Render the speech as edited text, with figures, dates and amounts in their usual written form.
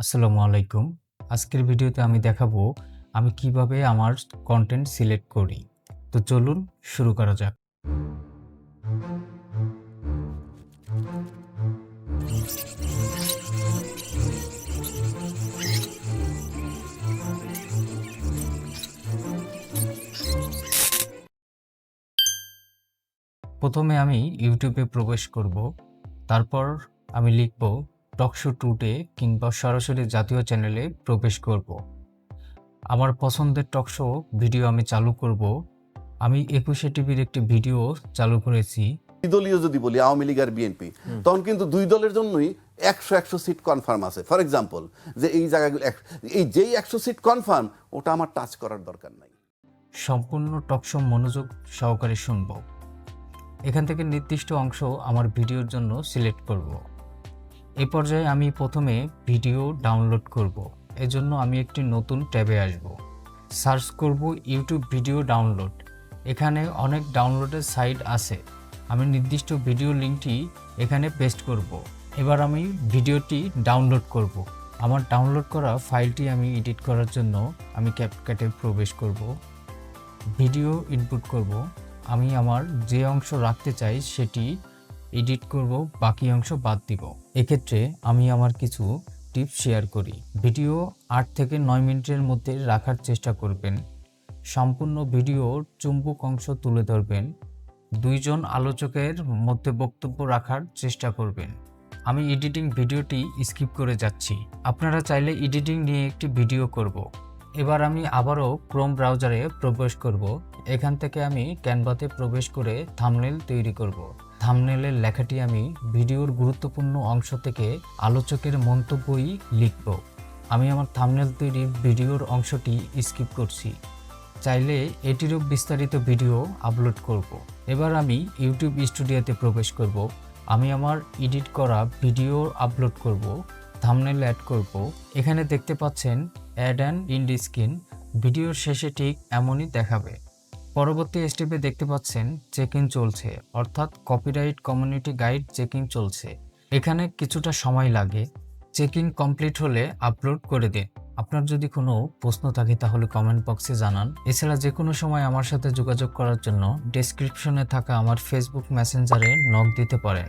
আসসালামু আলাইকুম। আজকের ভিডিওতে আমি দেখাবো আমি কিভাবে আমার কন্টেন্ট সিলেক্ট করি। তো চলুন শুরু করা যাক। প্রথমে আমি ইউটিউবে প্রবেশ করব। তারপর আমি লিখব টকশো টুডে কিংবা সরাসরি জাতীয় চ্যানেলে প্রবেশ করব। আমার পছন্দের টকশো ভিডিও আমি চালু করব। আমি ২১শে টিভির একটি ভিডিও চালু করেছি। দলীয় যদি বলি আওয়ামী লীগ আর বিএনপি, তখন কিন্তু দুই দলের জন্যই ১০০ সিট কনফার্ম আছে। ফর এক্সাম্পল, যে এই জায়গাগুলো এই যেই ১০০ সিট কনফার্ম, ওটা আমার টাচ করার দরকার নাই। সম্পূর্ণ টকশো মনোযোগ সহকারে শুনব। এখান থেকে নির্দিষ্ট অংশ আমার ভিডিওর জন্য সিলেক্ট করব। এই পর্যায়ে আমি প্রথমে ভিডিও ডাউনলোড করব। এজন্য আমি একটি নতুন ট্যাবে আসব। সার্চ করব ইউটিউব ভিডিও ডাউনলোড। এখানে অনেক ডাউনলোডের সাইট আছে। আমি নির্দিষ্ট ভিডিও লিঙ্কটি এখানে পেস্ট করব। এবার আমি ভিডিওটি ডাউনলোড করব। আমার ডাউনলোড করা ফাইলটি আমি এডিট করার জন্য আমি ক্যাপকাটে প্রবেশ করব। ভিডিও ইনপুট করব। আমি আমার যে অংশ রাখতে চাই সেটি এডিট করব, বাকি অংশ বাদ দিব। এক্ষেত্রে আমি আমার কিছু টিপস শেয়ার করি। ভিডিও ৮ থেকে ৯ মিনিটের মধ্যে রাখার চেষ্টা করবেন। সম্পূর্ণ ভিডিওর চুম্বক অংশ তুলে ধরবেন। ২ জন আলোচকের মধ্যে বক্তব্য রাখার চেষ্টা করবেন। আমি এডিটিং ভিডিওটি স্কিপ করে যাচ্ছি। আপনারা চাইলে এডিটিং নিয়ে একটি ভিডিও করব। এবার আমি আবারও ক্রোম ব্রাউজারে প্রবেশ করব। এখান থেকে আমি ক্যানভাতে প্রবেশ করে থাম্বনেল তৈরি করব। থাম্বনেলের লেখাটি আমি ভিডিওর গুরুত্বপূর্ণ অংশ থেকে আলোচকের মন্তব্যই লিখব। আমি আমার থাম্বনেল তৈরির ভিডিওর অংশটি স্কিপ করছি। চাইলে এটিরও বিস্তারিত ভিডিও আপলোড করব। এবার আমি ইউটিউব স্টুডিওতে প্রবেশ করব। আমি আমার এডিট করা ভিডিও আপলোড করব, থাম্বনেল অ্যাড করব। এখানে দেখতে পাচ্ছেন অ্যাড অ্যান্ড ইন্ড স্ক্রিন। ভিডিওর শেষে ঠিক এমনই দেখাবে। পরবর্তী স্টেপে দেখতে পাচ্ছেন চেকিং চলছে, অর্থাৎ কপিরাইট কমিউনিটি গাইড চেকিং চলছে। এখানে কিছুটা সময় লাগে। চেকিং কমপ্লিট হলে আপলোড করে দিন। আপনার যদি কোনো প্রশ্ন থাকে তাহলে কমেন্ট বক্সে জানান। এছাড়া যে কোনো সময় আমার সাথে যোগাযোগ করার জন্য ডেসক্রিপশনে থাকা আমার ফেসবুক মেসেঞ্জারে নক দিতে পারেন।